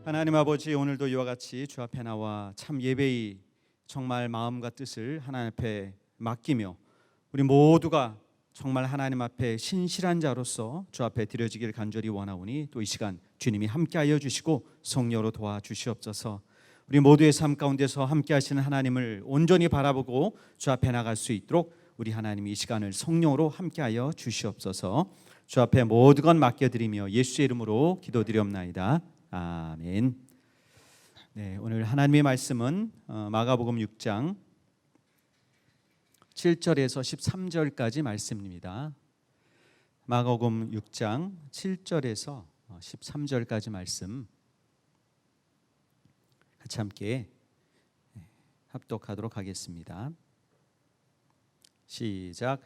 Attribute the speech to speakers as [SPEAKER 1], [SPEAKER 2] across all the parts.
[SPEAKER 1] 하나님 아버지, 오늘도 이와 같이 주 앞에 나와 참 예배의 정말 마음과 뜻을 하나님 앞에 맡기며 우리 모두가 정말 하나님 앞에 신실한 자로서 주 앞에 드려지길 간절히 원하오니 또 이 시간 주님이 함께하여 주시고 성령으로 도와주시옵소서. 우리 모두의 삶 가운데서 함께하시는 하나님을 온전히 바라보고 주 앞에 나갈 수 있도록 우리 하나님이 이 시간을 성령으로 함께하여 주시옵소서. 주 앞에 모든 것 맡겨드리며 예수의 이름으로 기도드리옵나이다. 아멘. 네, 오늘 하나님의 말씀은 마가복음 6장 7절에서 13절까지 말씀입니다. 마가복음 6장 7절에서 13절까지 말씀 같이 함께 합독하도록 하겠습니다. 시작.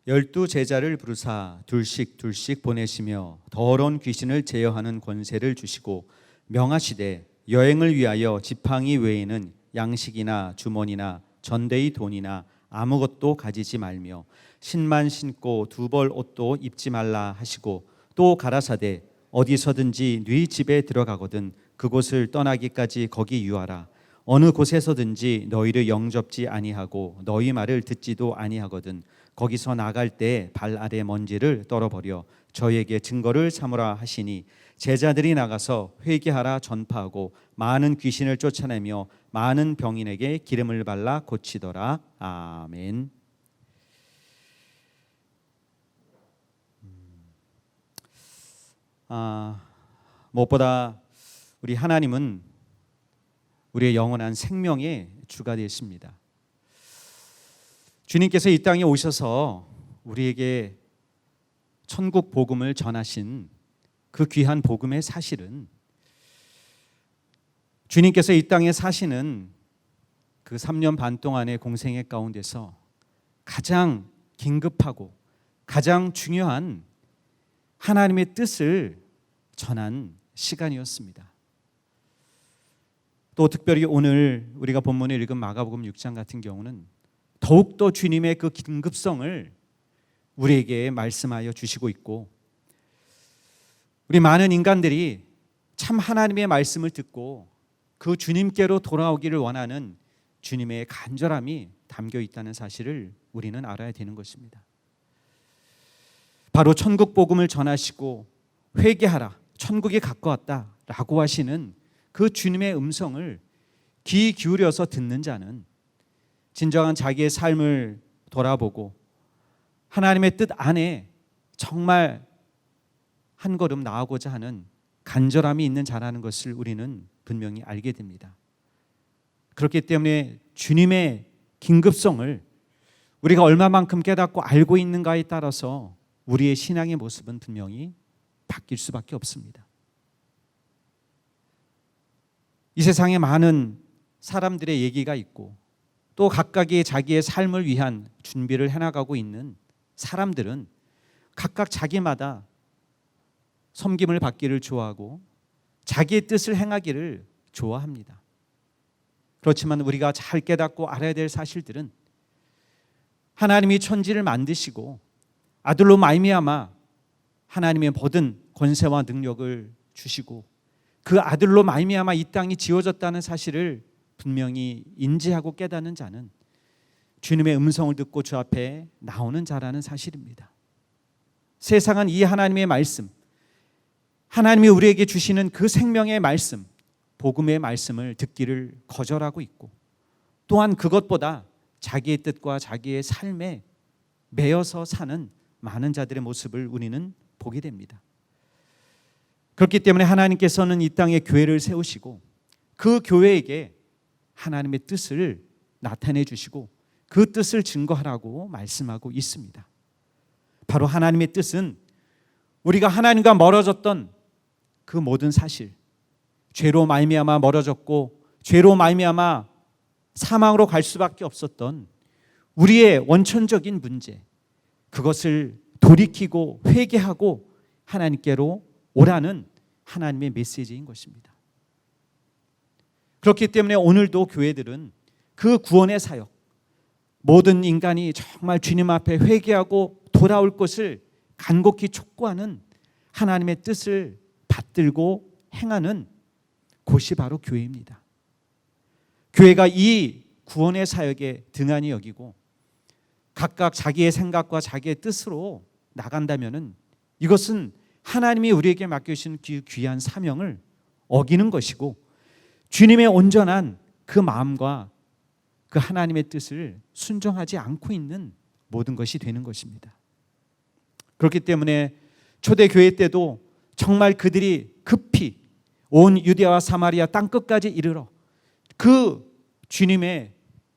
[SPEAKER 1] 12 제자를 부르사 둘씩 보내시며 더러운 귀신을 제어하는 권세를 주시고 명하시되 여행을 위하여 지팡이 외에는 양식이나 주머니나 전대의 돈이나 아무것도 가지지 말며 신만 신고 두 벌 옷도 입지 말라 하시고 또 가라사대 어디서든지 네 집에 들어가거든 그곳을 떠나기까지 거기 유하라. 어느 곳에서든지 너희를 영접지 아니하고 너희 말을 듣지도 아니하거든 거기서 나갈 때 발 아래 먼지를 떨어버려 저에게 증거를 삼으라 하시니 제자들이 나가서 회개하라 전파하고 많은 귀신을 쫓아내며 많은 병인에게 기름을 발라 고치더라. 아멘. 무엇보다 우리 하나님은 우리의 영원한 생명의 주가 되십니다. 주님께서 이 땅에 오셔서 우리에게 천국 복음을 전하신 그 귀한 복음의 사실은 주님께서 이 땅에 사시는 그 3년 반 동안의 공생애 가운데서 가장 긴급하고 가장 중요한 하나님의 뜻을 전한 시간이었습니다. 또 특별히 오늘 우리가 본문에 읽은 마가복음 6장 같은 경우는 더욱더 주님의 그 긴급성을 우리에게 말씀하여 주시고 있고 우리 많은 인간들이 참 하나님의 말씀을 듣고 그 주님께로 돌아오기를 원하는 주님의 간절함이 담겨 있다는 사실을 우리는 알아야 되는 것입니다. 바로 천국 복음을 전하시고 회개하라, 천국이 가까웠다라고 하시는 그 주님의 음성을 귀 기울여서 듣는 자는 진정한 자기의 삶을 돌아보고 하나님의 뜻 안에 정말 한 걸음 나아가고자 하는 간절함이 있는 자라는 것을 우리는 분명히 알게 됩니다. 그렇기 때문에 주님의 긴급성을 우리가 얼마만큼 깨닫고 알고 있는가에 따라서 우리의 신앙의 모습은 분명히 바뀔 수밖에 없습니다. 이 세상에 많은 사람들의 얘기가 있고 또 각각의 자기의 삶을 위한 준비를 해나가고 있는 사람들은 각각 자기마다 섬김을 받기를 좋아하고 자기의 뜻을 행하기를 좋아합니다. 그렇지만 우리가 잘 깨닫고 알아야 될 사실들은 하나님이 천지를 만드시고 아들로 말미암아 하나님의 모든 권세와 능력을 주시고 그 아들로 말미암아 이 땅이 지어졌다는 사실을 분명히 인지하고 깨닫는 자는 주님의 음성을 듣고 주 앞에 나오는 자라는 사실입니다. 세상은 이 하나님의 말씀, 하나님이 우리에게 주시는 그 생명의 말씀, 복음의 말씀을 듣기를 거절하고 있고 또한 그것보다 자기의 뜻과 자기의 삶에 매여서 사는 많은 자들의 모습을 우리는 보게 됩니다. 그렇기 때문에 하나님께서는 이 땅에 교회를 세우시고 그 교회에게 하나님의 뜻을 나타내 주시고 그 뜻을 증거하라고 말씀하고 있습니다. 바로 하나님의 뜻은 우리가 하나님과 멀어졌던 그 모든 사실, 죄로 말미암아 멀어졌고 죄로 말미암아 사망으로 갈 수밖에 없었던 우리의 원천적인 문제, 그것을 돌이키고 회개하고 하나님께로 오라는 하나님의 메시지인 것입니다. 그렇기 때문에 오늘도 교회들은 그 구원의 사역, 모든 인간이 정말 주님 앞에 회개하고 돌아올 것을 간곡히 촉구하는 하나님의 뜻을 받들고 행하는 그것이 바로 교회입니다. 교회가 이 구원의 사역에 등한히 여기고 각각 자기의 생각과 자기의 뜻으로 나간다면은 이것은 하나님이 우리에게 맡겨주신 귀한 사명을 어기는 것이고 주님의 온전한 그 마음과 그 하나님의 뜻을 순종하지 않고 있는 모든 것이 되는 것입니다. 그렇기 때문에 초대교회 때도 정말 그들이 급히 온 유대와 사마리아 땅끝까지 이르러 그 주님의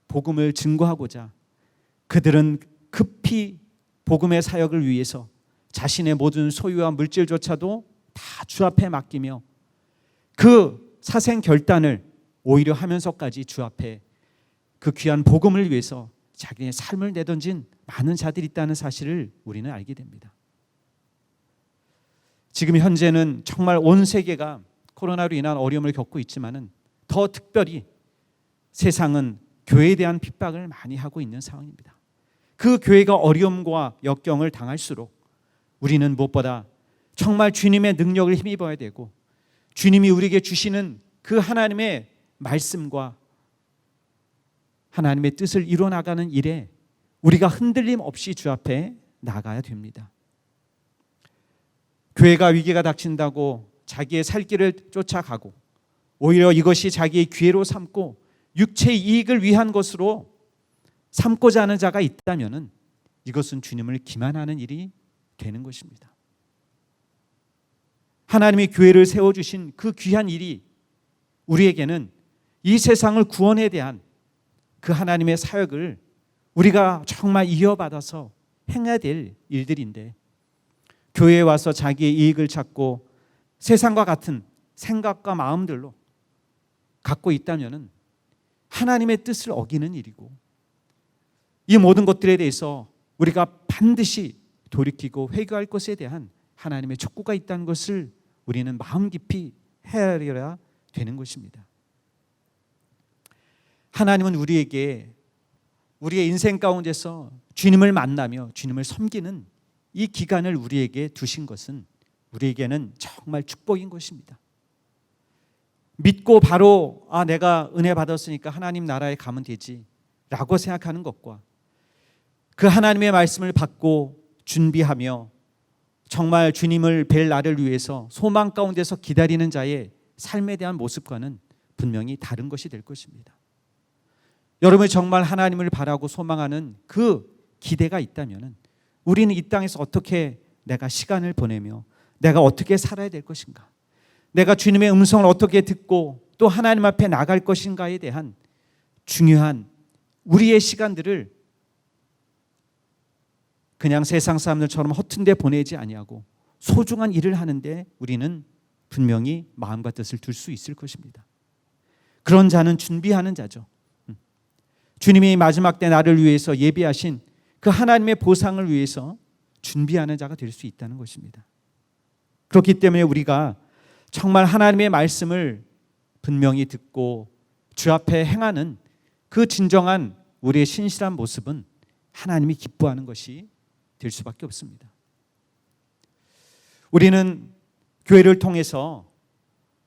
[SPEAKER 1] 복음을 증거하고자 그들은 급히 복음의 사역을 위해서 자신의 모든 소유와 물질조차도 다 주 앞에 맡기며 그 사생 결단을 오히려 하면서까지 주 앞에 그 귀한 복음을 위해서 자기의 삶을 내던진 많은 자들이 있다는 사실을 우리는 알게 됩니다. 지금 현재는 정말 온 세계가 코로나로 인한 어려움을 겪고 있지만은 더 특별히 세상은 교회에 대한 핍박을 많이 하고 있는 상황입니다. 그 교회가 어려움과 역경을 당할수록 우리는 무엇보다 정말 주님의 능력을 힘입어야 되고 주님이 우리에게 주시는 그 하나님의 말씀과 하나님의 뜻을 이루어나가는 일에 우리가 흔들림 없이 주 앞에 나가야 됩니다. 교회가 위기가 닥친다고 자기의 살 길을 쫓아가고 오히려 이것이 자기의 기회로 삼고 육체의 이익을 위한 것으로 삼고자 하는 자가 있다면 이것은 주님을 기만하는 일이 되는 것입니다. 하나님이 교회를 세워주신 그 귀한 일이 우리에게는 이 세상을 구원에 대한 그 하나님의 사역을 우리가 정말 이어받아서 행해야 될 일들인데 교회에 와서 자기의 이익을 찾고 세상과 같은 생각과 마음들로 갖고 있다면 하나님의 뜻을 어기는 일이고 이 모든 것들에 대해서 우리가 반드시 돌이키고 회개할 것에 대한 하나님의 촉구가 있다는 것을 우리는 마음 깊이 헤아려야 되는 것입니다. 하나님은 우리에게 우리의 인생 가운데서 주님을 만나며 주님을 섬기는 이 기간을 우리에게 두신 것은 우리에게는 정말 축복인 것입니다. 믿고 바로 내가 은혜 받았으니까 하나님 나라에 가면 되지 라고 생각하는 것과 그 하나님의 말씀을 받고 준비하며 정말 주님을 뵐 날을 위해서 소망 가운데서 기다리는 자의 삶에 대한 모습과는 분명히 다른 것이 될 것입니다. 여러분이 정말 하나님을 바라고 소망하는 그 기대가 있다면 우리는 이 땅에서 어떻게 내가 시간을 보내며 내가 어떻게 살아야 될 것인가, 내가 주님의 음성을 어떻게 듣고 또 하나님 앞에 나갈 것인가에 대한 중요한 우리의 시간들을 그냥 세상 사람들처럼 허튼 데 보내지 아니하고 소중한 일을 하는데 우리는 분명히 마음과 뜻을 둘 수 있을 것입니다. 그런 자는 준비하는 자죠. 주님이 마지막 때 나를 위해서 예비하신 그 하나님의 보상을 위해서 준비하는 자가 될 수 있다는 것입니다. 그렇기 때문에 우리가 정말 하나님의 말씀을 분명히 듣고 주 앞에 행하는 그 진정한 우리의 신실한 모습은 하나님이 기뻐하는 것이 될 수밖에 없습니다. 우리는 교회를 통해서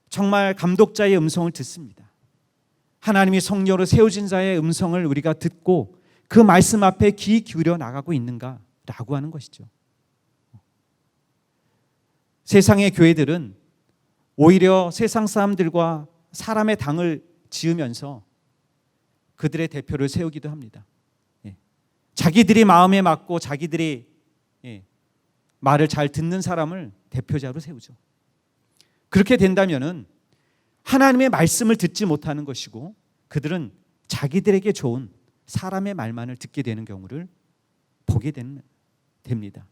[SPEAKER 1] 정말 감독자의 음성을 듣습니다. 하나님이 성령으로 세워진 자의 음성을 우리가 듣고 그 말씀 앞에 귀 기울여 나가고 있는가라고 하는 것이죠. 세상의 교회들은 오히려 세상 사람들과 사람의 당을 지으면서 그들의 대표를 세우기도 합니다. 자기들이 마음에 맞고 자기들이 말을 잘 듣는 사람을 대표자로 세우죠. 그렇게 된다면은 하나님의 말씀을 듣지 못하는 것이고 그들은 자기들에게 좋은 사람의 말만을 듣게 되는 경우를 보게 됩니다.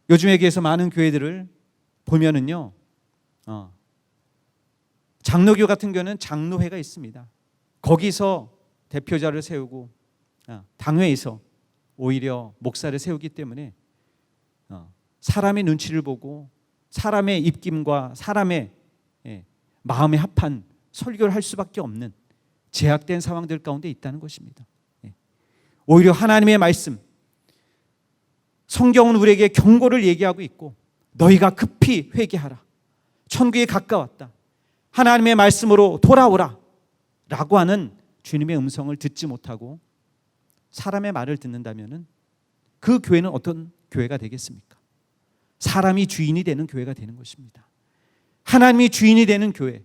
[SPEAKER 1] 요즘에 비해서 많은 교회들을 보면은요, 장로교 같은 경우는 장로회가 있습니다. 거기서 대표자를 세우고 당회에서 오히려 목사를 세우기 때문에 사람의 눈치를 보고 사람의 입김과 사람의 마음에 합한 설교를 할 수밖에 없는 제약된 상황들 가운데 있다는 것입니다. 오히려 하나님의 말씀, 성경은 우리에게 경고를 얘기하고 있고 너희가 급히 회개하라. 천국이 가까웠다, 하나님의 말씀으로 돌아오라 라고 하는 주님의 음성을 듣지 못하고 사람의 말을 듣는다면 그 교회는 어떤 교회가 되겠습니까? 사람이 주인이 되는 교회가 되는 것입니다. 하나님이 주인이 되는 교회,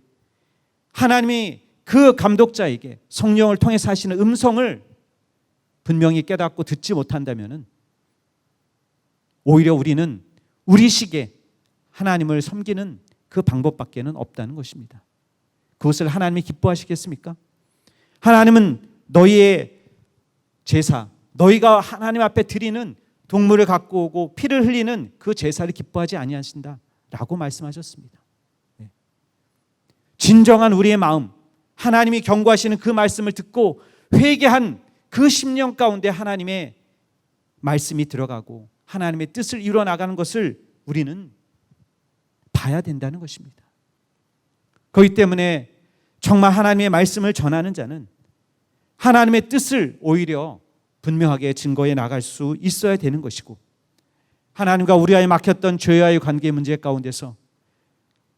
[SPEAKER 1] 하나님이 그 감독자에게 성령을 통해서 하시는 음성을 분명히 깨닫고 듣지 못한다면 오히려 우리는 우리식의 하나님을 섬기는 그 방법밖에는 없다는 것입니다. 그것을 하나님이 기뻐하시겠습니까? 하나님은 너희의 제사, 너희가 하나님 앞에 드리는 동물을 갖고 오고 피를 흘리는 그 제사를 기뻐하지 아니하신다 라고 말씀하셨습니다. 진정한 우리의 마음, 하나님이 경고하시는 그 말씀을 듣고 회개한 그 심령 가운데 하나님의 말씀이 들어가고 하나님의 뜻을 이루어 나가는 것을 우리는 봐야 된다는 것입니다. 그렇기 때문에 정말 하나님의 말씀을 전하는 자는 하나님의 뜻을 오히려 분명하게 증거해 나갈 수 있어야 되는 것이고, 하나님과 우리와의 막혔던 죄와의 관계 문제 가운데서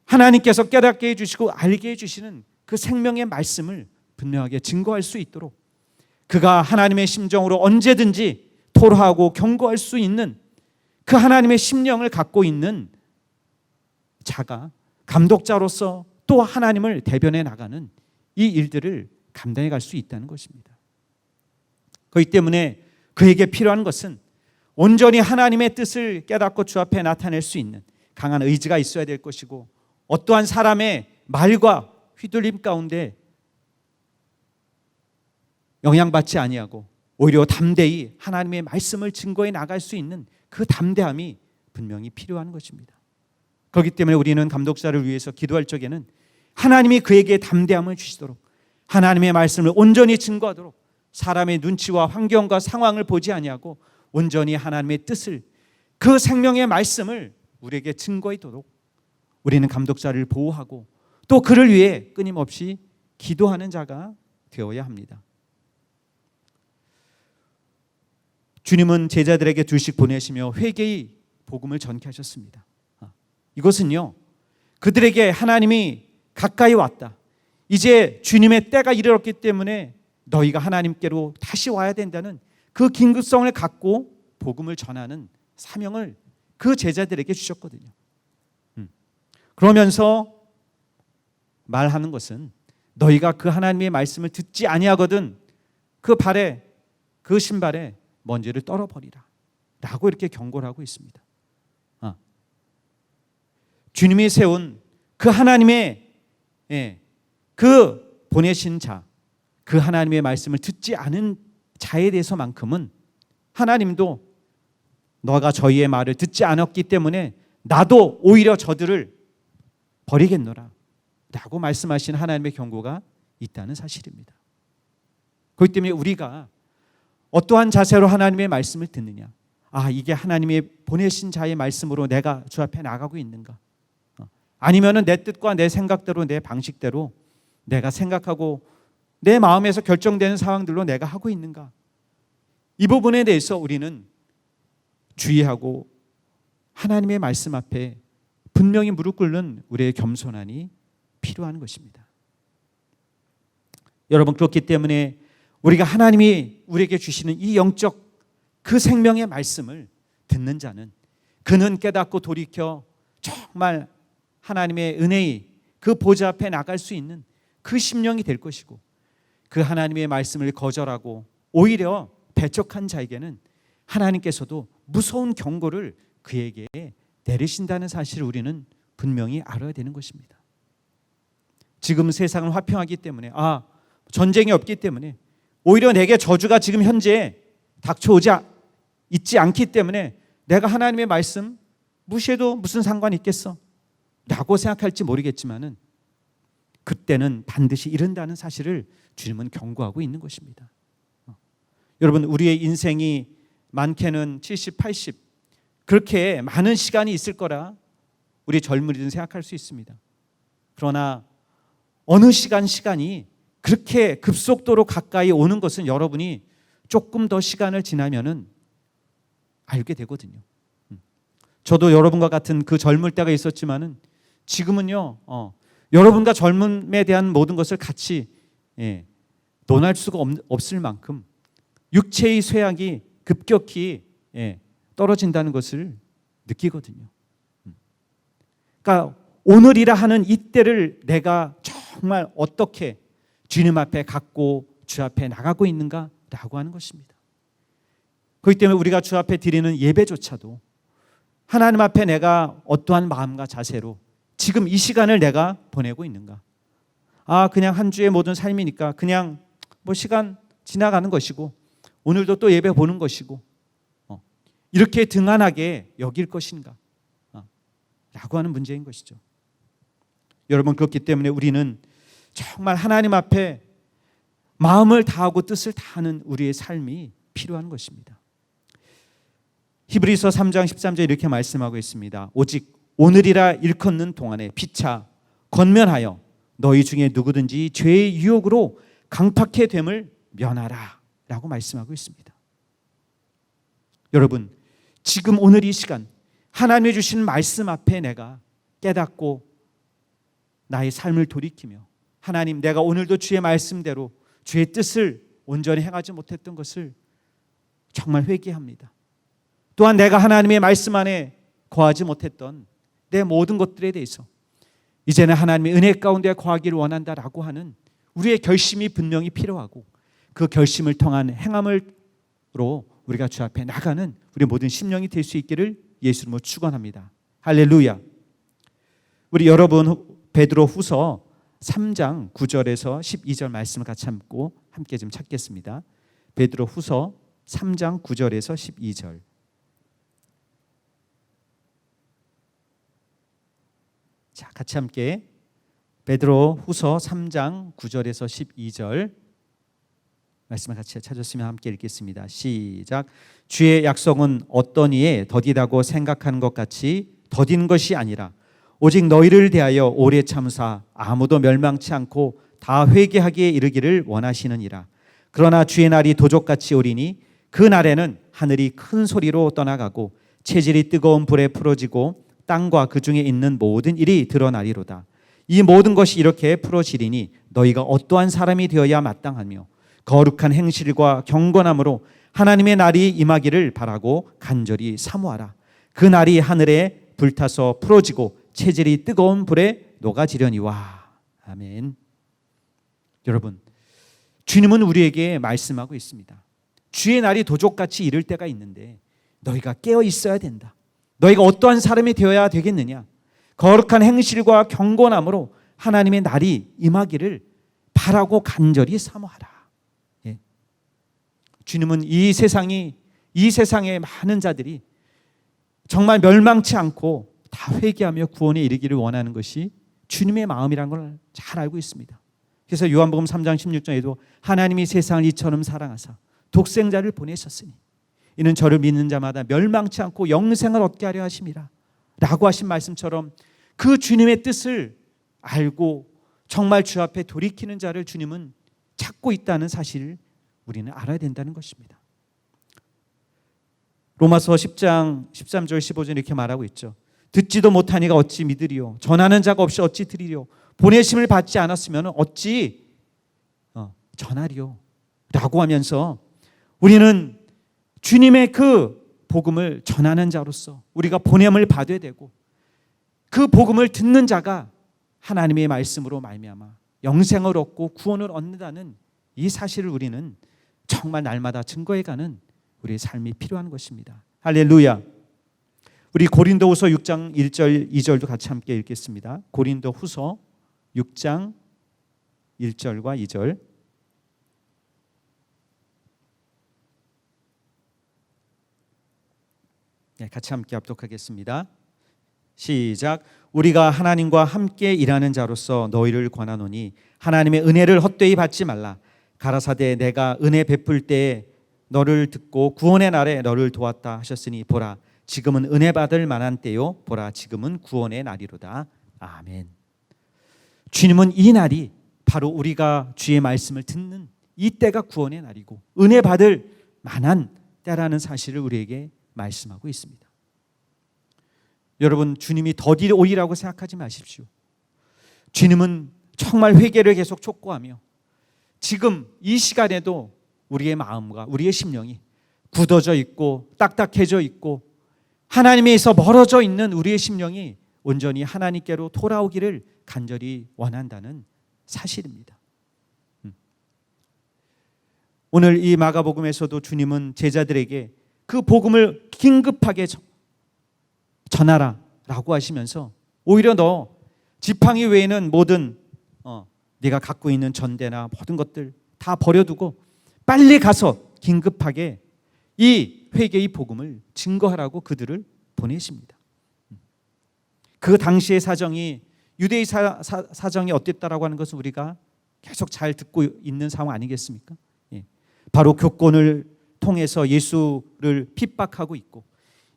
[SPEAKER 1] 하나님께서 깨닫게 해주시고 알게 해주시는 그 생명의 말씀을 분명하게 증거할 수 있도록 그가 하나님의 심정으로 언제든지 토로하고 경고할 수 있는 그 하나님의 심령을 갖고 있는 자가 감독자로서 또 하나님을 대변해 나가는 이 일들을 감당해 갈 수 있다는 것입니다. 그렇기 때문에 그에게 필요한 것은 온전히 하나님의 뜻을 깨닫고 주 앞에 나타낼 수 있는 강한 의지가 있어야 될 것이고, 어떠한 사람의 말과 휘둘림 가운데 영향받지 아니하고 오히려 담대히 하나님의 말씀을 증거해 나갈 수 있는 그 담대함이 분명히 필요한 것입니다. 그렇기 때문에 우리는 감독자를 위해서 기도할 적에는 하나님이 그에게 담대함을 주시도록, 하나님의 말씀을 온전히 증거하도록, 사람의 눈치와 환경과 상황을 보지 아니하고 온전히 하나님의 뜻을, 그 생명의 말씀을 우리에게 증거하도록 우리는 감독자를 보호하고 또 그를 위해 끊임없이 기도하는 자가 되어야 합니다. 주님은 제자들에게 둘씩 보내시며 회개의 복음을 전케 하셨습니다. 이것은요, 그들에게 하나님이 가까이 왔다, 이제 주님의 때가 이르렀기 때문에 너희가 하나님께로 다시 와야 된다는 그 긴급성을 갖고 복음을 전하는 사명을 그 제자들에게 주셨거든요. 그러면서 말하는 것은 너희가 그 하나님의 말씀을 듣지 아니하거든 그 발에, 그 신발에 먼지를 떨어버리라 라고 이렇게 경고를 하고 있습니다. 주님이 세운 그 하나님의 그 보내신 자, 그 하나님의 말씀을 듣지 않은 자에 대해서만큼은 하나님도 너가 저희의 말을 듣지 않았기 때문에 나도 오히려 저들을 버리겠노라 라고 말씀하신 하나님의 경고가 있다는 사실입니다. 그렇기 때문에 우리가 어떠한 자세로 하나님의 말씀을 듣느냐, 이게 하나님의 보내신 자의 말씀으로 내가 주 앞에 나가고 있는가, 아니면은 내 뜻과 내 생각대로, 내 방식대로 내가 생각하고 내 마음에서 결정되는 상황들로 내가 하고 있는가, 이 부분에 대해서 우리는 주의하고 하나님의 말씀 앞에 분명히 무릎 꿇는 우리의 겸손함이 필요한 것입니다. 여러분, 그렇기 때문에 우리가 하나님이 우리에게 주시는 이 영적 그 생명의 말씀을 듣는 자는 그는 깨닫고 돌이켜 정말 하나님의 은혜의 그 보좌 앞에 나갈 수 있는 그 심령이 될 것이고, 그 하나님의 말씀을 거절하고 오히려 배척한 자에게는 하나님께서도 무서운 경고를 그에게 내리신다는 사실을 우리는 분명히 알아야 되는 것입니다. 지금 세상은 화평하기 때문에, 전쟁이 없기 때문에 오히려 내게 저주가 지금 현재 닥쳐오지 있지 않기 때문에 내가 하나님의 말씀 무시해도 무슨 상관이 있겠어 라고 생각할지 모르겠지만은 그때는 반드시 이른다는 사실을 주님은 경고하고 있는 것입니다. 여러분, 우리의 인생이 많게는 70, 80 그렇게 많은 시간이 있을 거라 우리 젊은이들은 생각할 수 있습니다. 그러나 어느 시간이 그렇게 급속도로 가까이 오는 것은 여러분이 조금 더 시간을 지나면은 알게 되거든요. 저도 여러분과 같은 그 젊을 때가 있었지만은 지금은요, 여러분과 젊음에 대한 모든 것을 같이 논할 수가 없을 만큼 육체의 쇠약이 급격히 떨어진다는 것을 느끼거든요. 그러니까 오늘이라 하는 이때를 내가 정말 어떻게 주님 앞에 갖고 주 앞에 나가고 있는가라고 하는 것입니다. 그렇기 때문에 우리가 주 앞에 드리는 예배조차도 하나님 앞에 내가 어떠한 마음과 자세로 지금 이 시간을 내가 보내고 있는가. 그냥 한 주의 모든 삶이니까 그냥 시간 지나가는 것이고 오늘도 또 예배 보는 것이고 이렇게 등한하게 여길 것인가 라고 하는 문제인 것이죠. 여러분, 그렇기 때문에 우리는 정말 하나님 앞에 마음을 다하고 뜻을 다하는 우리의 삶이 필요한 것입니다. 히브리서 3장 13절 이렇게 말씀하고 있습니다. 오직 오늘이라 일컫는 동안에 피차 권면하여 너희 중에 누구든지 죄의 유혹으로 강팍해 됨을 면하라 라고 말씀하고 있습니다. 여러분, 지금 오늘 이 시간 하나님이 주신 말씀 앞에 내가 깨닫고 나의 삶을 돌이키며 하나님, 내가 오늘도 주의 말씀대로 주의 뜻을 온전히 행하지 못했던 것을 정말 회개합니다. 또한 내가 하나님의 말씀 안에 거하지 못했던 내 모든 것들에 대해서 이제는 하나님의 은혜 가운데 거하기를 원한다라고 하는 우리의 결심이 분명히 필요하고 그 결심을 통한 행함으로 우리가 주 앞에 나가는 우리 모든 심령이 될 수 있기를 예수 이름으로 축원합니다. 할렐루야. 우리 여러분 베드로 후서 3장 9절에서 12절 말씀을 같이 함께 좀 찾겠습니다. 베드로 후서 3장 9절에서 12절. 자, 같이 함께 베드로 후서 3장 9절에서 12절 말씀을 같이 찾았으면 함께 읽겠습니다. 시작. 주의 약속은 어떤 이에 더디다고 생각하는 것 같이 더딘 것이 아니라 오직 너희를 대하여 오래 참사 아무도 멸망치 않고 다 회개하기에 이르기를 원하시느니라. 그러나 주의 날이 도적같이 오리니 그 날에는 하늘이 큰 소리로 떠나가고 체질이 뜨거운 불에 풀어지고 땅과 그 중에 있는 모든 일이 드러나리로다. 이 모든 것이 이렇게 풀어지리니 너희가 어떠한 사람이 되어야 마땅하며 거룩한 행실과 경건함으로 하나님의 날이 임하기를 바라고 간절히 사모하라. 그 날이 하늘에 불타서 풀어지고 체질이 뜨거운 불에 녹아지려니와. 아멘. 여러분, 주님은 우리에게 말씀하고 있습니다. 주의 날이 도적같이 이를 때가 있는데 너희가 깨어 있어야 된다. 너희가 어떠한 사람이 되어야 되겠느냐? 거룩한 행실과 경건함으로 하나님의 날이 임하기를 바라고 간절히 사모하라. 주님은 이 세상의 많은 자들이 정말 멸망치 않고 다 회개하며 구원에 이르기를 원하는 것이 주님의 마음이라는 걸 잘 알고 있습니다. 그래서 요한복음 3장 16절에도 하나님이 세상을 이처럼 사랑하사 독생자를 보내셨으니 이는 저를 믿는 자마다 멸망치 않고 영생을 얻게 하려 하심이라 라고 하신 말씀처럼 그 주님의 뜻을 알고 정말 주 앞에 돌이키는 자를 주님은 찾고 있다는 사실을 우리는 알아야 된다는 것입니다. 로마서 10장 13절 15절 이렇게 말하고 있죠. 듣지도 못하니가 어찌 믿으리요, 전하는 자가 없이 어찌 들으리요, 보내심을 받지 않았으면 어찌 전하리요 라고 하면서 우리는 주님의 그 복음을 전하는 자로서 우리가 보냄을 받아야 되고 그 복음을 듣는 자가 하나님의 말씀으로 말미암아 영생을 얻고 구원을 얻는다는 이 사실을 우리는 정말 날마다 증거해가는 우리의 삶이 필요한 것입니다. 할렐루야. 우리 고린도후서 6장 1절 2절도 같이 함께 읽겠습니다. 고린도후서 6장 1절과 2절. 네, 같이 함께 합독하겠습니다. 시작. 우리가 하나님과 함께 일하는 자로서 너희를 권하노니 하나님의 은혜를 헛되이 받지 말라. 가라사대 내가 은혜 베풀 때에 너를 듣고 구원의 날에 너를 도왔다 하셨으니 보라 지금은 은혜 받을 만한 때요 보라 지금은 구원의 날이로다. 아멘. 주님은 이 날이 바로 우리가 주의 말씀을 듣는 이 때가 구원의 날이고 은혜 받을 만한 때라는 사실을 우리에게 말씀하고 있습니다. 여러분, 주님이 더디 오리라고 생각하지 마십시오. 주님은 정말 회개를 계속 촉구하며 지금 이 시간에도 우리의 마음과 우리의 심령이 굳어져 있고 딱딱해져 있고 하나님에서 멀어져 있는 우리의 심령이 온전히 하나님께로 돌아오기를 간절히 원한다는 사실입니다. 오늘 이 마가복음에서도 주님은 제자들에게 그 복음을 긴급하게 전하라 라고 하시면서 오히려 너 지팡이 외에는 모든 네가 갖고 있는 전대나 모든 것들 다 버려두고 빨리 가서 긴급하게 이 회개의 복음을 증거하라고 그들을 보내십니다. 그 당시의 사정이 유대의 사정이 어땠다라고 하는 것은 우리가 계속 잘 듣고 있는 상황 아니겠습니까? 바로 교권을 통해서 예수를 핍박하고 있고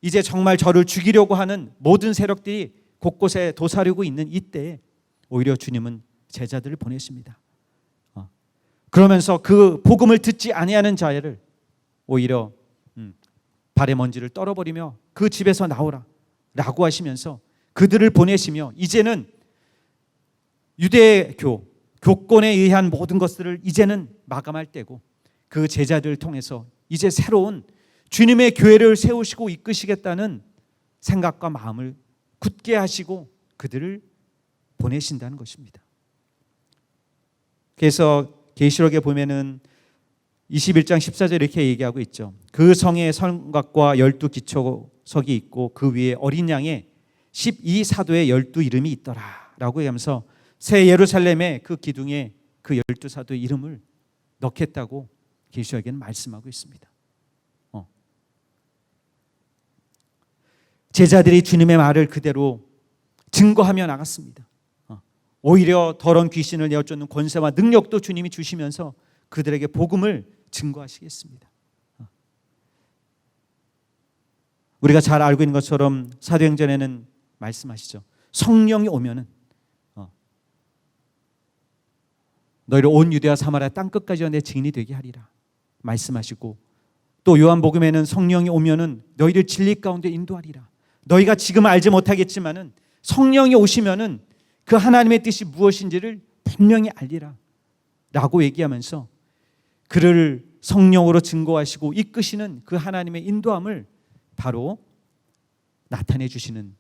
[SPEAKER 1] 이제 정말 저를 죽이려고 하는 모든 세력들이 곳곳에 도사리고 있는 이때에 오히려 주님은 제자들을 보냈습니다. 그러면서 그 복음을 듣지 아니하는 자를 오히려 발의 먼지를 떨어버리며 그 집에서 나오라 라고 하시면서 그들을 보내시며 이제는 유대교 교권에 의한 모든 것들을 이제는 마감할 때고 그 제자들을 통해서 이제 새로운 주님의 교회를 세우시고 이끄시겠다는 생각과 마음을 굳게 하시고 그들을 보내신다는 것입니다. 그래서 계시록에 보면은 21장 14절 이렇게 얘기하고 있죠. 그 성에 성곽과 12 기초석이 있고 그 위에 어린 양의 12사도의 12 이름이 있더라 라고 하면서 새 예루살렘의 그 기둥에 그 12사도의 이름을 넣겠다고 계시록에는 말씀하고 있습니다. 제자들이 주님의 말을 그대로 증거하며 나갔습니다. 오히려 더러운 귀신을 내어쫓는 권세와 능력도 주님이 주시면서 그들에게 복음을 증거하시겠습니다. 우리가 잘 알고 있는 것처럼 사도행전에는 말씀하시죠. 성령이 오면은 너희를 온 유대와 사마리아 땅끝까지 내 증인이 되게 하리라 말씀하시고 또 요한복음에는 성령이 오면은 너희를 진리 가운데 인도하리라. 너희가 지금 알지 못하겠지만은 성령이 오시면은 그 하나님의 뜻이 무엇인지를 분명히 알리라 라고 얘기하면서 그를 성령으로 증거하시고 이끄시는 그 하나님의 인도함을 바로 나타내 주시는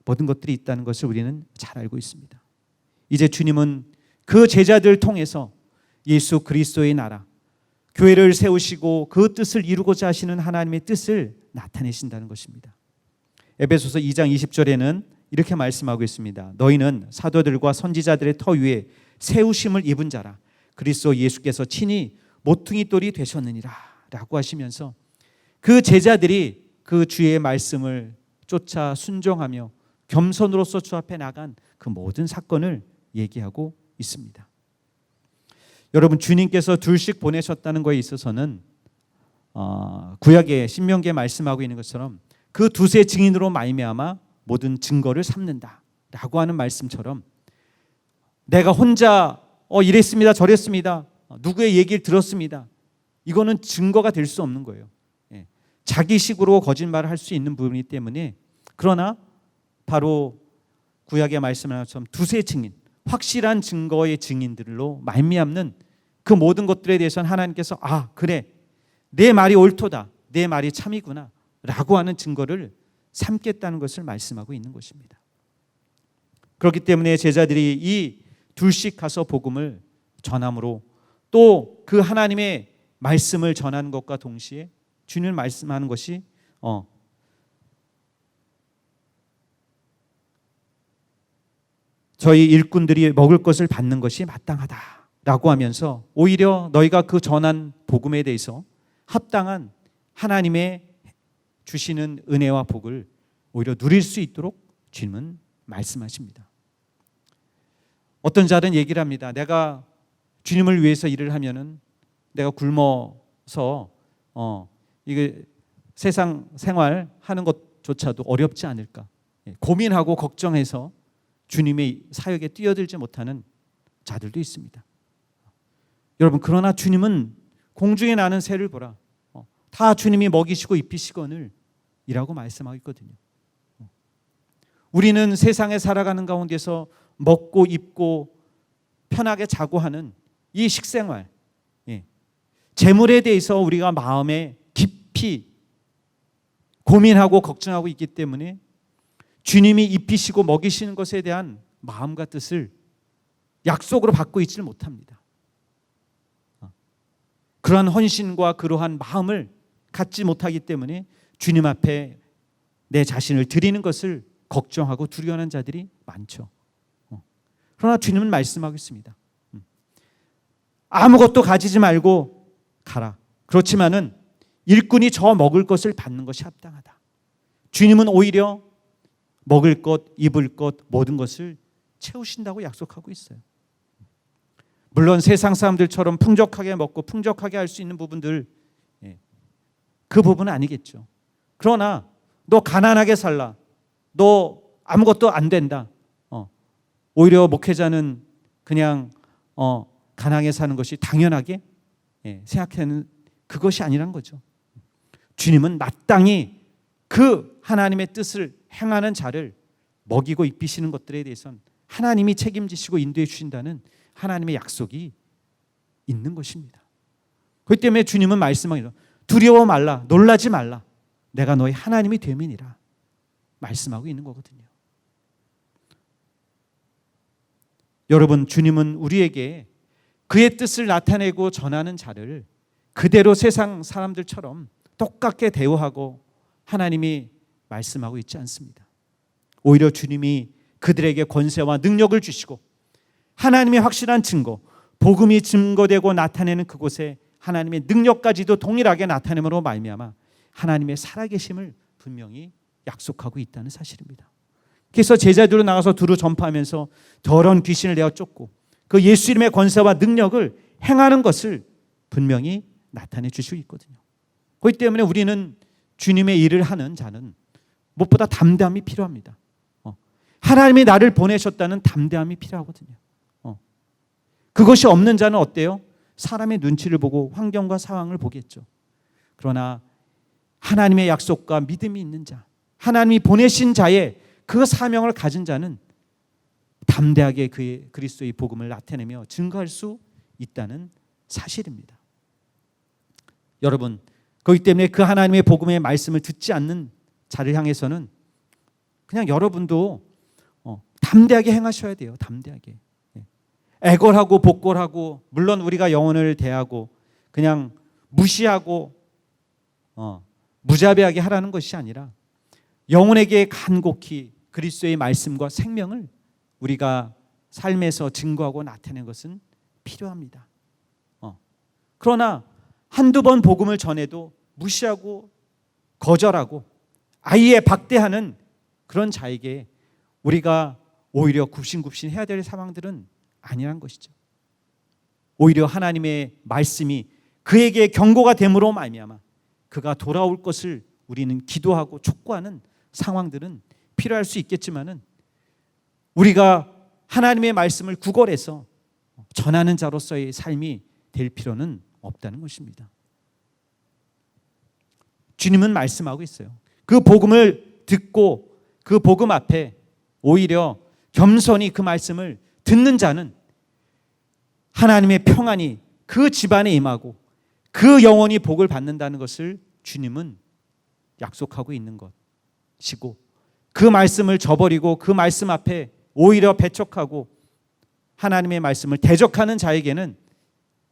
[SPEAKER 1] 모든 것들이 있다는 것을 우리는 잘 알고 있습니다. 이제 주님은 그 제자들을 통해서 예수 그리스도의 나라 교회를 세우시고 그 뜻을 이루고자 하시는 하나님의 뜻을 나타내신다는 것입니다. 에베소서 2장 20절에는 이렇게 말씀하고 있습니다. 너희는 사도들과 선지자들의 터 위에 세우심을 입은 자라 그리스도 예수께서 친히 모퉁이 돌이 되셨느니라 라고 하시면서 그 제자들이 그 주의 말씀을 쫓아 순종하며 겸손으로서 주 앞에 나간 그 모든 사건을 얘기하고 있습니다. 여러분, 주님께서 둘씩 보내셨다는 것에 있어서는 구약의 신명기에 말씀하고 있는 것처럼 그 두세 증인으로 말미암아 모든 증거를 삼는다라고 하는 말씀처럼 내가 혼자 이랬습니다 저랬습니다 누구의 얘기를 들었습니다 이거는 증거가 될 수 없는 거예요. 자기식으로 거짓말을 할 수 있는 부분이기 때문에 그러나 바로 구약의 말씀하는 것처럼 두세 증인 확실한 증거의 증인들로 말미암는 그 모든 것들에 대해서는 하나님께서 그래 내 말이 옳도다 내 말이 참이구나 라고 하는 증거를 삼겠다는 것을 말씀하고 있는 것입니다. 그렇기 때문에 제자들이 이 둘씩 가서 복음을 전함으로 또 그 하나님의 말씀을 전하는 것과 동시에 주님을 말씀하는 것이 저희 일꾼들이 먹을 것을 받는 것이 마땅하다라고 하면서 오히려 너희가 그 전한 복음에 대해서 합당한 하나님의 주시는 은혜와 복을 오히려 누릴 수 있도록 주님은 말씀하십니다. 어떤 자는 얘기를 합니다. 내가 주님을 위해서 일을 하면은 내가 굶어서 이게 세상 생활 하는 것조차도 어렵지 않을까 고민하고 걱정해서 주님의 사역에 뛰어들지 못하는 자들도 있습니다. 여러분, 그러나 주님은 공중에 나는 새를 보라 다 주님이 먹이시고 입히시거늘 이라고 말씀하고 있거든요. 우리는 세상에 살아가는 가운데서 먹고 입고 편하게 자고 하는 이 식생활, 재물에 대해서 우리가 마음에 깊이 고민하고 걱정하고 있기 때문에 주님이 입히시고 먹이시는 것에 대한 마음과 뜻을 약속으로 받고 있지를 못합니다. 그러한 헌신과 그러한 마음을 갖지 못하기 때문에 주님 앞에 내 자신을 드리는 것을 걱정하고 두려워하는 자들이 많죠. 그러나 주님은 말씀하고 있습니다. 아무것도 가지지 말고 가라. 그렇지만은 일꾼이 저 먹을 것을 받는 것이 합당하다. 주님은 오히려 먹을 것, 입을 것, 모든 것을 채우신다고 약속하고 있어요. 물론 세상 사람들처럼 풍족하게 먹고 풍족하게 할 수 있는 부분들, 그 부분은 아니겠죠. 그러나 너 가난하게 살라, 너 아무것도 안 된다, 오히려 목회자는 그냥 가난하게 사는 것이 당연하게 생각하는 그것이 아니란 거죠. 주님은 마땅히 그 하나님의 뜻을 행하는 자를 먹이고 입히시는 것들에 대해서는 하나님이 책임지시고 인도해 주신다는 하나님의 약속이 있는 것입니다. 그렇기 때문에 주님은 말씀하기로 두려워 말라, 놀라지 말라, 내가 너의 하나님이 됨이니라 말씀하고 있는 거거든요. 여러분, 주님은 우리에게 그의 뜻을 나타내고 전하는 자를 그대로 세상 사람들처럼 똑같게 대우하고 하나님이 말씀하고 있지 않습니다. 오히려 주님이 그들에게 권세와 능력을 주시고 하나님의 확실한 증거, 복음이 증거되고 나타내는 그곳에 하나님의 능력까지도 동일하게 나타냄으로 말미암아 하나님의 살아계심을 분명히 약속하고 있다는 사실입니다. 그래서 제자들로 나가서 두루 전파하면서 더러운 귀신을 내어 쫓고 그 예수 이름의 권세와 능력을 행하는 것을 분명히 나타내 주시고 있거든요. 그렇기 때문에 우리는 주님의 일을 하는 자는 무엇보다 담대함이 필요합니다. 하나님이 나를 보내셨다는 담대함이 필요하거든요. 그것이 없는 자는 어때요? 사람의 눈치를 보고 환경과 상황을 보겠죠. 그러나 하나님의 약속과 믿음이 있는 자, 하나님이 보내신 자의 그 사명을 가진 자는 담대하게 그의 그리스도의 복음을 나타내며 증거할 수 있다는 사실입니다. 여러분, 그렇기 때문에 그 하나님의 복음의 말씀을 듣지 않는 자를 향해서는 그냥 여러분도 담대하게 행하셔야 돼요. 담대하게. 애걸하고 복걸하고, 물론 우리가 영혼을 대하고 그냥 무시하고 무자비하게 하라는 것이 아니라 영혼에게 간곡히 그리스도의 말씀과 생명을 우리가 삶에서 증거하고 나타내는 것은 필요합니다. 그러나 한두 번 복음을 전해도 무시하고 거절하고 아예 박대하는 그런 자에게 우리가 오히려 굽신굽신 해야 될 상황들은 아니란 것이죠. 오히려 하나님의 말씀이 그에게 경고가 됨으로 말미암아 그가 돌아올 것을 우리는 기도하고 촉구하는 상황들은 필요할 수 있겠지만은 우리가 하나님의 말씀을 구걸해서 전하는 자로서의 삶이 될 필요는 없다는 것입니다. 주님은 말씀하고 있어요. 그 복음을 듣고 그 복음 앞에 오히려 겸손히 그 말씀을 듣는 자는 하나님의 평안이 그 집안에 임하고 그 영혼이 복을 받는다는 것을 주님은 약속하고 있는 것이고, 그 말씀을 저버리고 그 말씀 앞에 오히려 배척하고 하나님의 말씀을 대적하는 자에게는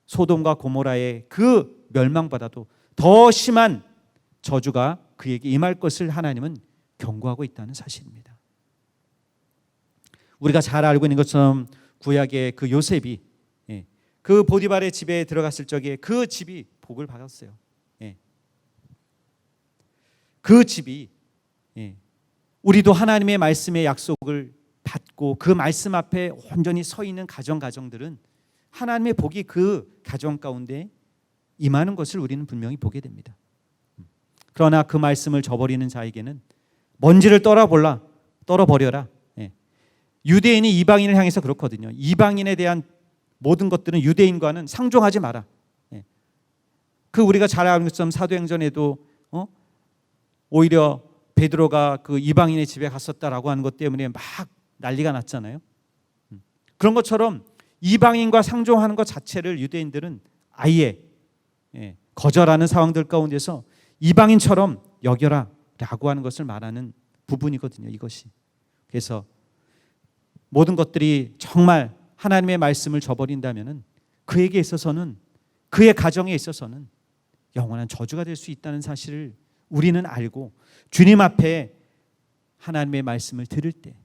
[SPEAKER 1] 소돔과 고모라의 그 멸망보다도 더 심한 저주가 그에게 임할 것을 하나님은 경고하고 있다는 사실입니다. 우리가 잘 알고 있는 것처럼 구약의 그 요셉이 그 보디발의 집에 들어갔을 적에 그 집이 복을 받았어요. 그 집이 우리도 하나님의 말씀의 약속을 받고 그 말씀 앞에 온전히 서 있는 가정들은 하나님의 복이 그 가정 가운데 임하는 것을 우리는 분명히 보게 됩니다. 그러나 그 말씀을 저버리는 자에게는 먼지를 떨어버려라. 유대인이 이방인을 향해서 그렇거든요. 이방인에 대한 모든 것들은 유대인과는 상종하지 마라. 그 우리가 잘 아는 것처럼 사도행전에도 오히려 베드로가 그 이방인의 집에 갔었다라고 하는 것 때문에 막 난리가 났잖아요. 그런 것처럼 이방인과 상종하는 것 자체를 유대인들은 아예 거절하는 상황들 가운데서 이방인처럼 여겨라 라고 하는 것을 말하는 부분이거든요. 이것이. 그래서 모든 것들이 정말 하나님의 말씀을 저버린다면 그에게 있어서는, 그의 가정에 있어서는 영원한 저주가 될 수 있다는 사실을 우리는 알고, 주님 앞에 하나님의 말씀을 들을 때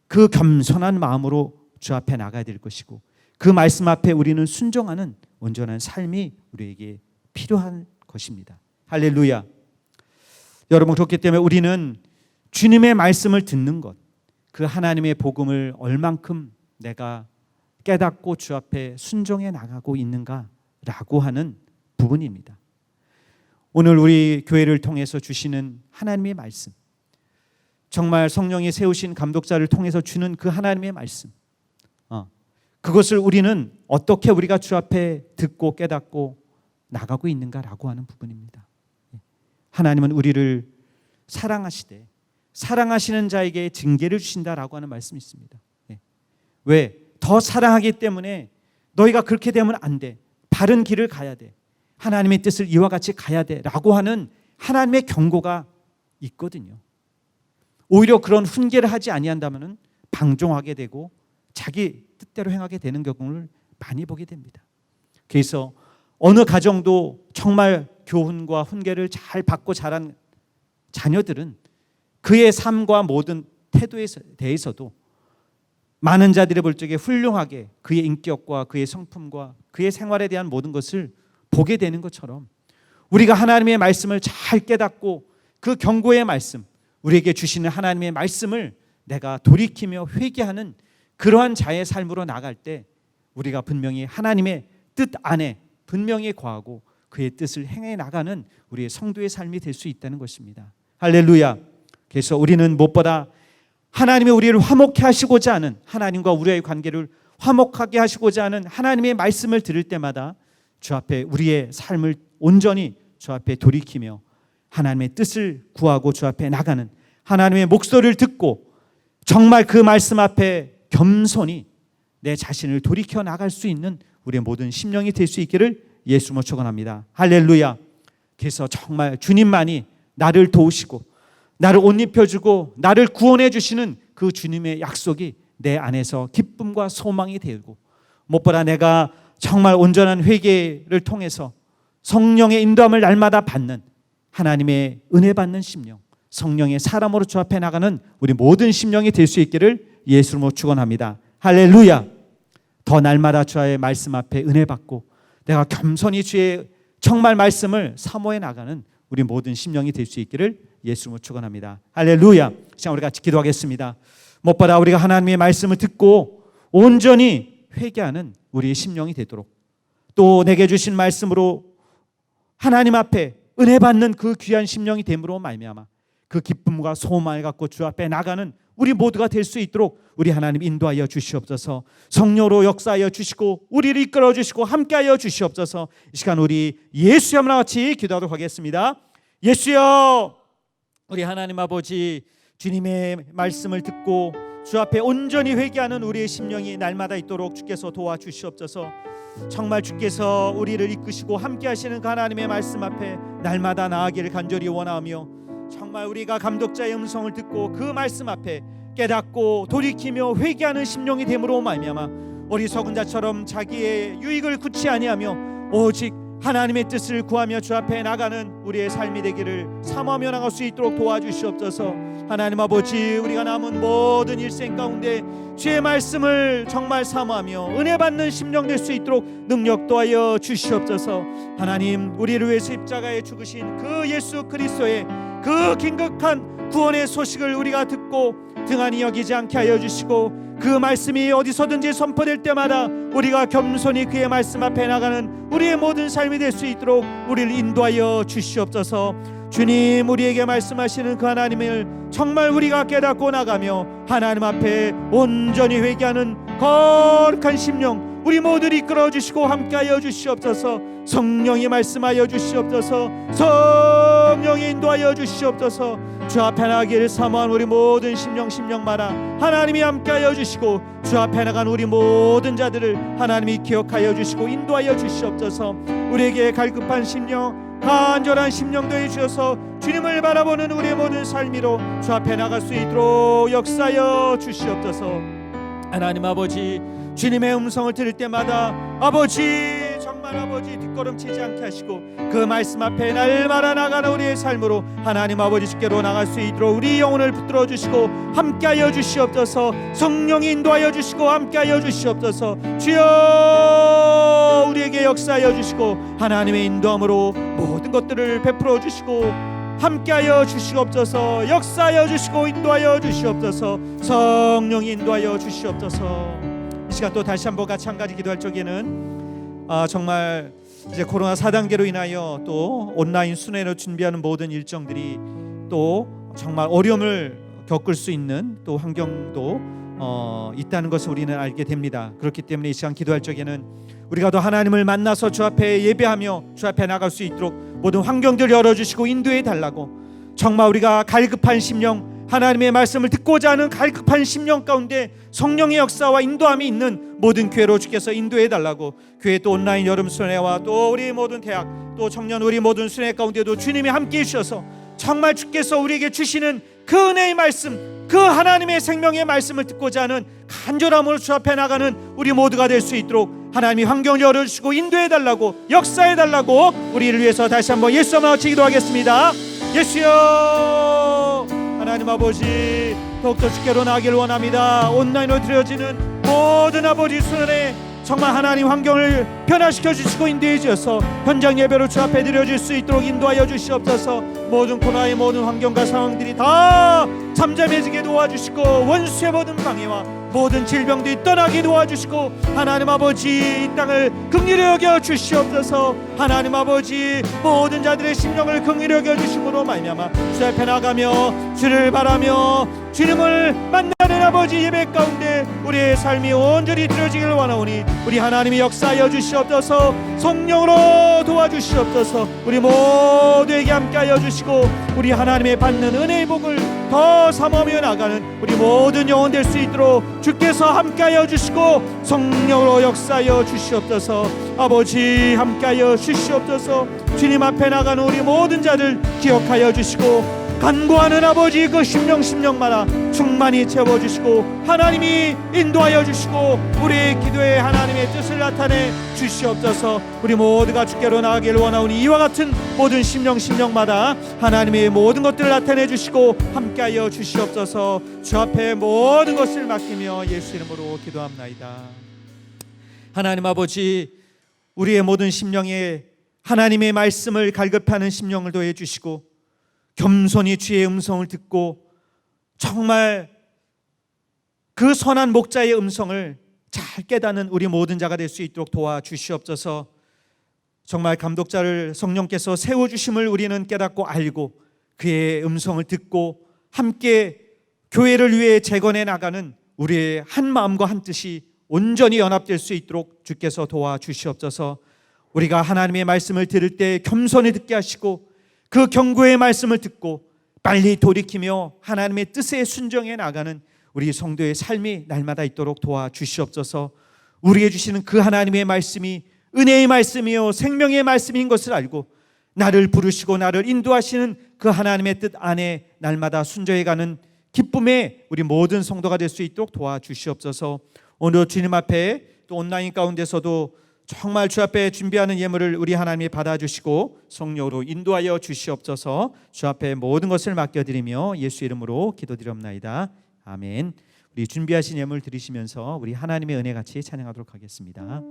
[SPEAKER 1] 그 겸손한 마음으로 주 앞에 나가야 될 것이고, 그 말씀 앞에 우리는 순종하는 온전한 삶이 우리에게 필요한 것입니다. 할렐루야. 여러분, 그렇기 때문에 우리는 주님의 말씀을 듣는 것, 그 하나님의 복음을 얼만큼 내가 깨닫고 주 앞에 순종해 나가고 있는가라고 하는 부분입니다. 오늘 우리 교회를 통해서 주시는 하나님의 말씀, 정말 성령이 세우신 감독자를 통해서 주는 그 하나님의 말씀, 그것을 우리는 어떻게 우리가 주 앞에 듣고 깨닫고 나가고 있는가라고 하는 부분입니다. 하나님은 우리를 사랑하시되 사랑하시는 자에게 징계를 주신다라고 하는 말씀이 있습니다. 왜? 더 사랑하기 때문에 너희가 그렇게 되면 안 돼. 바른 길을 가야 돼. 하나님의 뜻을 이와 같이 가야 돼 라고 하는 하나님의 경고가 있거든요. 오히려 그런 훈계를 하지 아니한다면 방종하게 되고 자기 뜻대로 행하게 되는 경우를 많이 보게 됩니다. 그래서 어느 가정도 정말 교훈과 훈계를 잘 받고 자란 자녀들은 그의 삶과 모든 태도에 대해서도 많은 자들이 볼 적에 훌륭하게 그의 인격과 그의 성품과 그의 생활에 대한 모든 것을 보게 되는 것처럼, 우리가 하나님의 말씀을 잘 깨닫고 그 경고의 말씀, 우리에게 주시는 하나님의 말씀을 내가 돌이키며 회개하는 그러한 자의 삶으로 나갈 때 우리가 분명히 하나님의 뜻 안에 분명히 거하고 그의 뜻을 행해 나가는 우리의 성도의 삶이 될 수 있다는 것입니다. 할렐루야. 그래서 우리는 무엇보다 하나님이 우리를 화목케 하시고자 하는, 하나님과 우리의 관계를 화목하게 하시고자 하는 하나님의 말씀을 들을 때마다 주 앞에 우리의 삶을 온전히 주 앞에 돌이키며 하나님의 뜻을 구하고 주 앞에 나가는, 하나님의 목소리를 듣고 정말 그 말씀 앞에 겸손히 내 자신을 돌이켜 나갈 수 있는 우리의 모든 심령이 될 수 있기를 예수님으로 축원합니다. 할렐루야. 그래서 정말 주님만이 나를 도우시고 나를 옷 입혀주고 나를 구원해 주시는 그 주님의 약속이 내 안에서 기쁨과 소망이 되고, 무엇보다 내가 정말 온전한 회개를 통해서 성령의 인도함을 날마다 받는 하나님의 은혜 받는 심령, 성령의 사람으로 주 앞에 나가는 우리 모든 심령이 될 수 있기를 예수님으로 축원합니다. 할렐루야. 더 날마다 주의 말씀 앞에 은혜 받고 내가 겸손히 주의 정말 말씀을 사모해 나가는 우리 모든 심령이 될 수 있기를 예수님으로 축원합니다. 할렐루야. 자, 우리 같이 기도하겠습니다. 무엇보다 우리가 하나님의 말씀을 듣고 온전히 회개하는 우리의 심령이 되도록, 또 내게 주신 말씀으로 하나님 앞에 은혜 받는 그 귀한 심령이 됨으로 말미암아 그 기쁨과 소망을 갖고 주 앞에 나가는 우리 모두가 될 수 있도록 우리 하나님 인도하여 주시옵소서. 성령으로 역사하여 주시고 우리를 이끌어 주시고 함께하여 주시옵소서. 이 시간 우리 예수의 이름으로 같이 기도하도록 하겠습니다. 예수여, 우리 하나님 아버지, 주님의 말씀을 듣고 주 앞에 온전히 회개하는 우리의 심령이 날마다 있도록 주께서 도와주시옵소서. 정말 주께서 우리를 이끄시고 함께하시는 그 하나님의 말씀 앞에 날마다 나아가기를 간절히 원하며, 정말 우리가 감독자의 음성을 듣고 그 말씀 앞에 깨닫고 돌이키며 회개하는 심령이 됨으로 말미암아 어리석은 자처럼 자기의 유익을 굳이 아니하며 오직 하나님의 뜻을 구하며 주 앞에 나가는 우리의 삶이 되기를 사모하며 나갈 수 있도록 도와주시옵소서. 하나님 아버지, 우리가 남은 모든 일생 가운데 주의 말씀을 정말 사모하며 은혜 받는 심령 될 수 있도록 능력 도하여 주시옵소서. 하나님, 우리를 위해 십자가에 죽으신 그 예수 그리스도의 그 긴급한 구원의 소식을 우리가 듣고 등한히 여기지 않게 하여 주시고, 그 말씀이 어디서든지 선포될 때마다 우리가 겸손히 그의 말씀 앞에 나가는 우리의 모든 삶이 될 수 있도록 우리를 인도하여 주시옵소서. 주님, 우리에게 말씀하시는 그 하나님을 정말 우리가 깨닫고 나가며 하나님 앞에 온전히 회개하는 거룩한 심령 우리 모두를 이끌어 주시고 함께하여 주시옵소서. 성령이 말씀하여 주시옵소서. 성령이 인도하여 주시옵소서. 주 앞에 나가기를 사모한 우리 모든 심령마다 하나님이 함께하여 주시고, 주 앞에 나간 우리 모든 자들을 하나님이 기억하여 주시고 인도하여 주시옵소서. 우리에게 갈급한 심령, 간절한 심령도 해주셔서 주님을 바라보는 우리의 모든 삶으로 주 앞에 나갈 수 있도록 역사하여 주시옵소서. 하나님 아버지, 주님의 음성을 들을 때마다 아버지, 정말 아버지 뒷걸음치지 않게 하시고 그 말씀 앞에 날마다 나가는 우리의 삶으로 하나님 아버지 주께로 나갈 수 있도록 우리 영혼을 붙들어 주시고 함께하여 주시옵소서. 성령이 인도하여 주시고 함께하여 주시옵소서. 주여, 우리에게 역사하여 주시고 하나님의 인도함으로 모든 것들을 베풀어 주시고 함께하여 주시옵소서. 역사하여 주시고 인도하여 주시옵소서. 성령이 인도하여 주시옵소서. 이 시간 또 다시 한번 같이 한 가지 기도할 적에는 정말 이제 코로나 4단계로 인하여 또 온라인 순회로 준비하는 모든 일정들이 또 정말 어려움을 겪을 수 있는 또 환경도 있다는 것을 우리는 알게 됩니다. 그렇기 때문에 이 시간 기도할 적에는 우리가 더 하나님을 만나서 주 앞에 예배하며 주 앞에 나갈 수 있도록 모든 환경들 열어주시고 인도해 달라고, 정말 우리가 갈급한 심령, 하나님의 말씀을 듣고자 하는 갈급한 심령 가운데 성령의 역사와 인도함이 있는 모든 교회로 주께서 인도해 달라고, 교회 또 온라인 여름 순회와 또 우리 모든 대학 또 청년 우리 모든 순회 가운데도 주님이 함께해 주셔서 정말 주께서 우리에게 주시는 그 은혜의 말씀, 그 하나님의 생명의 말씀을 듣고자 하는 간절함으로 주 앞에 나가는 우리 모두가 될 수 있도록 하나님이 환경을 열어주시고 인도해 달라고, 역사해 달라고 우리를 위해서 다시 한번 예수님을 외치 기도하겠습니다. 예수여, 하나님 아버지, 더욱더 주께로 나가기를 원합니다. 온라인으로 드려지는 모든 아버지 순회 정말 하나님 환경을 변화시켜 주시고 인도해 주셔서 현장 예배로 주 앞에 드려질 수 있도록 인도하여 주시옵소서. 모든 코로나의 모든 환경과 상황들이 다 잠잠해지게 도와주시고 원수의 모든 방해와 모든 질병들이 떠나게 도와주시고 하나님 아버지 이 땅을 긍휼히 여겨 주시옵소서. 하나님 아버지 모든 자들의 심령을 긍휼히 여겨 주심으로 말미암아 주 앞에 나가며 주를 바라며 주님을 만나는 아버지 예배 가운데 우리의 삶이 온전히 드려지기를 원하오니 우리 하나님이 역사하여 주시옵소서. 성령으로 도와주시옵소서. 우리 모두에게 함께하여 주시고 우리 하나님의 받는 은혜의 복을 더 사모하며 나가는 우리 모든 영혼 될 수 있도록 주께서 함께하여 주시고 성령으로 역사하여 주시옵소서. 아버지 함께하여 주시옵소서. 주님 앞에 나가는 우리 모든 자들 기억하여 주시고 간구하는 아버지 그 심령마다 충만히 채워주시고 하나님이 인도하여 주시고 우리의 기도에 하나님의 뜻을 나타내 주시옵소서. 우리 모두가 주께로 나가기를 원하오니 이와 같은 모든 심령마다 하나님의 모든 것들을 나타내 주시고 함께하여 주시옵소서. 주 앞에 모든 것을 맡기며 예수 이름으로 기도합나이다. 하나님 아버지, 우리의 모든 심령에 하나님의 말씀을 갈급하는 심령을 더해 주시고 겸손히 주의 음성을 듣고 정말 그 선한 목자의 음성을 잘 깨닫는 우리 모든 자가 될 수 있도록 도와주시옵소서. 정말 감독자를 성령께서 세워주심을 우리는 깨닫고 알고 그의 음성을 듣고 함께 교회를 위해 재건해 나가는 우리의 한 마음과 한 뜻이 온전히 연합될 수 있도록 주께서 도와주시옵소서. 우리가 하나님의 말씀을 들을 때 겸손히 듣게 하시고 그 경고의 말씀을 듣고 빨리 돌이키며 하나님의 뜻에 순종해 나가는 우리 성도의 삶이 날마다 있도록 도와주시옵소서. 우리에게 주시는 그 하나님의 말씀이 은혜의 말씀이요 생명의 말씀인 것을 알고 나를 부르시고 나를 인도하시는 그 하나님의 뜻 안에 날마다 순종해가는 기쁨의 우리 모든 성도가 될 수 있도록 도와주시옵소서. 오늘 주님 앞에 또 온라인 가운데서도 정말 주 앞에 준비하는 예물을 우리 하나님이 받아주시고 성령으로 인도하여 주시옵소서. 주 앞에 모든 것을 맡겨드리며 예수 이름으로 기도드리옵나이다. 아멘. 우리 준비하신 예물 드리시면서 우리 하나님의 은혜 같이 찬양하도록 하겠습니다.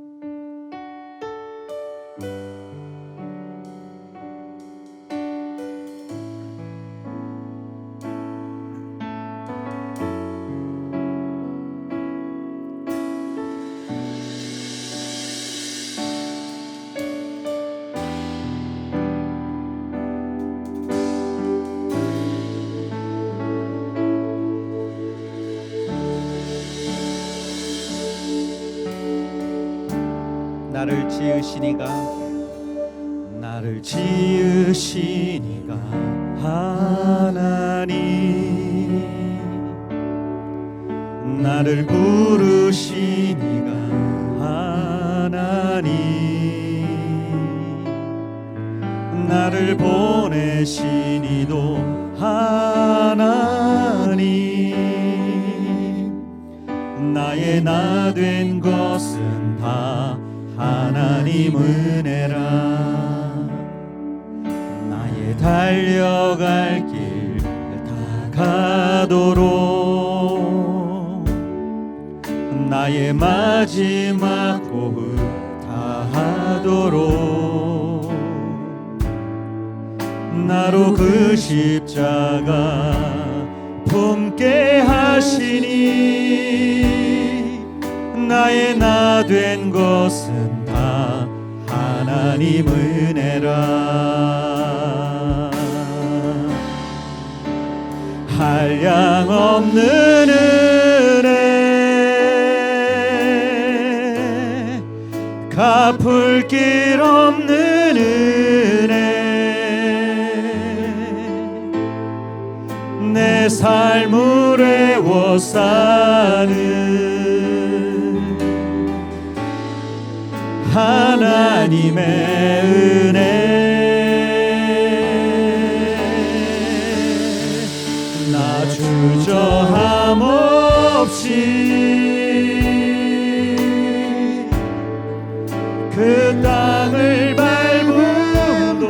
[SPEAKER 1] 나를 지으시니가 나를 나를 지으신 이가 하나님, 나를 부르신 이가 하나님, 나를 보내신 이도 하나님, 나의 나 된 것은 다 하나님 은혜라. 나의 달려갈 길 다 가도록, 나의 마지막 호흡 다 하도록, 나로 그 십자가 품게 하시니, 나의 나 된 것은 다 하나님 은혜라. 한량없는 은혜, 갚을 길 없는 은혜, 내 삶을 애워싸는 하나님의 은혜. 나 주저함 없이 그 땅을 밟음도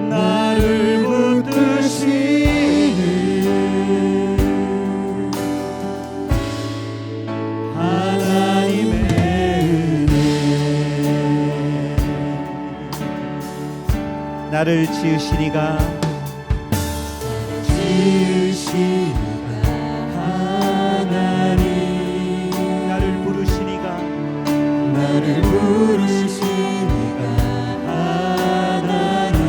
[SPEAKER 1] 나를 붙드시는 하나님의 은혜. 나를 지으시니가 하나님, 나를 부르시니가 하나님,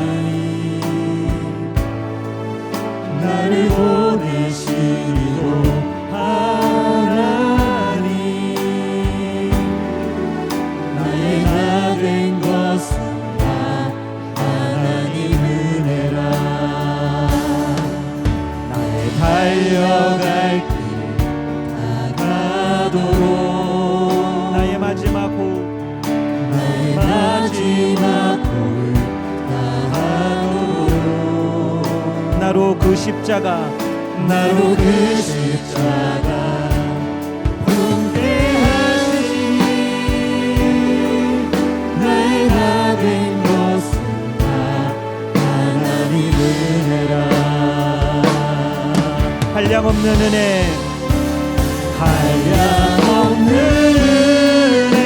[SPEAKER 1] 나를 보내시니도 하나님, 나의 나 된 것은 다 하나님 은혜라. 나의 달려갈 길 다 가도록, 나의 마지막 호흡 다 하도록, 나로 그 십자가 품게 하시니, 나의 나 된 것은 다 하나님 은혜라. 한량없는 은혜, 한량없는 은혜,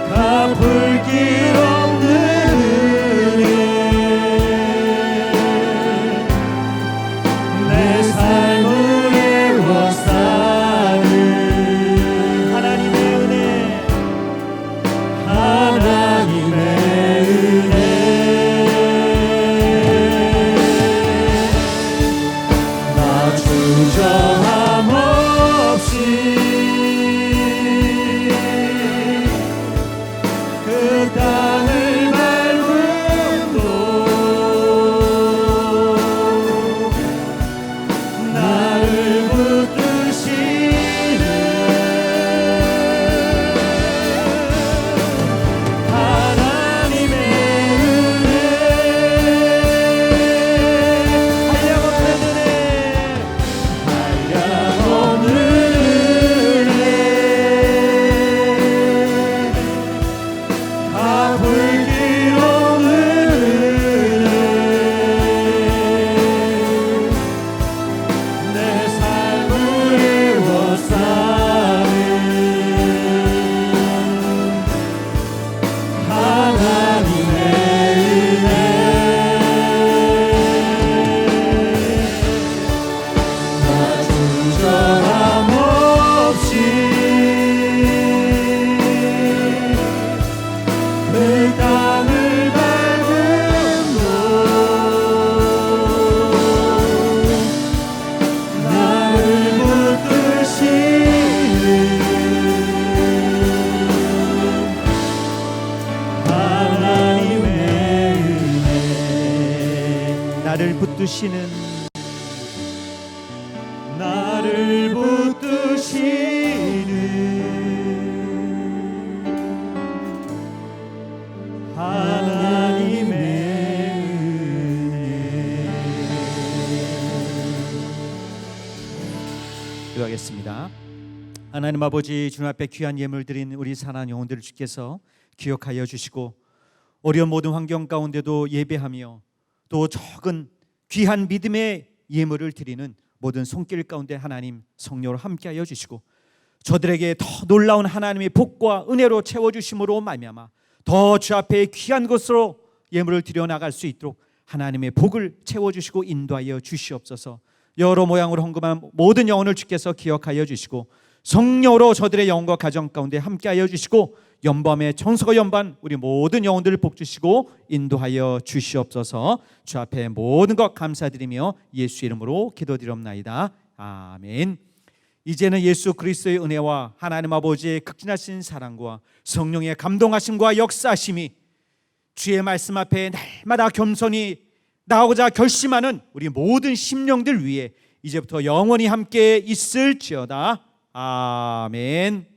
[SPEAKER 1] 갚을 길 없는 은혜, 내 삶을 애워싸는 하나님의 은혜, 하나님의 은혜. 나 붙드시는 나를 붙드시는 하나님의 은혜. 기도하겠습니다. 하나님 아버지, 주님 앞에 귀한 예물 드린 우리 사랑하는 영혼들을 주께서 기억하여 주시고 어려운 모든 환경 가운데도 예배하며 또 적은 귀한 믿음의 예물을 드리는 모든 손길 가운데 하나님 성령으로 함께하여 주시고 저들에게 더 놀라운 하나님의 복과 은혜로 채워주심으로 말미암아 더 주 앞에 귀한 것으로 예물을 드려 나갈 수 있도록 하나님의 복을 채워주시고 인도하여 주시옵소서. 여러 모양으로 헌금한 모든 영혼을 주께서 기억하여 주시고 성령으로 저들의 영혼과 가정 가운데 함께하여 주시고 연밤의 천수가 연반 우리 모든 영혼들을 복주시고 인도하여 주시옵소서. 주 앞에 모든 것 감사드리며 예수 이름으로 기도드리옵나이다. 아멘. 이제는 예수 그리스도의 은혜와 하나님 아버지의 극진하신 사랑과 성령의 감동하심과 역사하심이 주의 말씀 앞에 날마다 겸손히 나오고자 결심하는 우리 모든 심령들 위에 이제부터 영원히 함께 있을지어다. 아멘.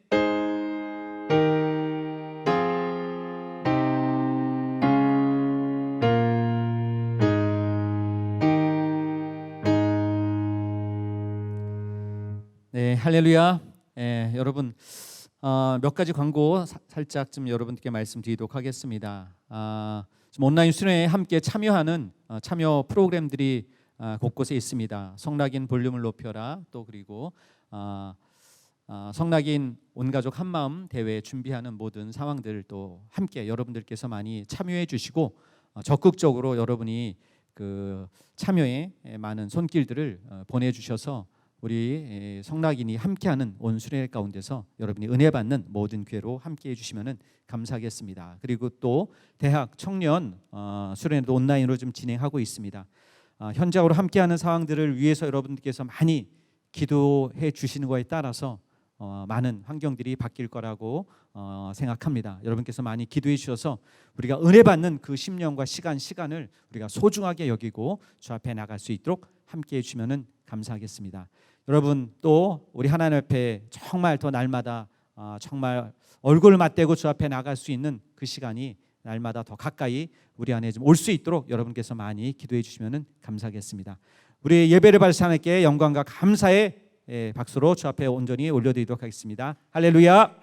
[SPEAKER 1] 네, 할렐루야. 여러분 몇 가지 광고 살짝 좀 여러분께 말씀드리도록 하겠습니다. 지금 온라인 수련회에 함께 참여하는 참여 프로그램들이 곳곳에 있습니다. 성락인 볼륨을 높여라, 또 그리고 성락인 온가족 한마음 대회 준비하는 모든 상황들 또 함께 여러분들께서 많이 참여해 주시고 적극적으로 여러분이 그 참여에 많은 손길들을 보내주셔서 우리 성락인이 함께하는 온 수련회 가운데서 여러분이 은혜 받는 모든 기회로 함께해 주시면 감사하겠습니다. 그리고 또 대학 청년 수련회도 온라인으로 좀 진행하고 있습니다. 현장으로 함께하는 상황들을 위해서 여러분들께서 많이 기도해 주시는 것에 따라서 많은 환경들이 바뀔 거라고 생각합니다. 여러분께서 많이 기도해 주셔서 우리가 은혜 받는 그 10년과 시간을 우리가 소중하게 여기고 주 앞에 나갈 수 있도록 함께해 주시면 감사하겠습니다. 여러분 또 우리 하나님 앞에 정말 더 날마다 정말 얼굴을 맞대고 주 앞에 나갈 수 있는 그 시간이 날마다 더 가까이 우리 안에 좀 올 수 있도록 여러분께서 많이 기도해 주시면 감사하겠습니다. 우리 예배를 받으신 하나님께 영광과 감사의 박수로 주 앞에 온전히 올려드리도록 하겠습니다. 할렐루야.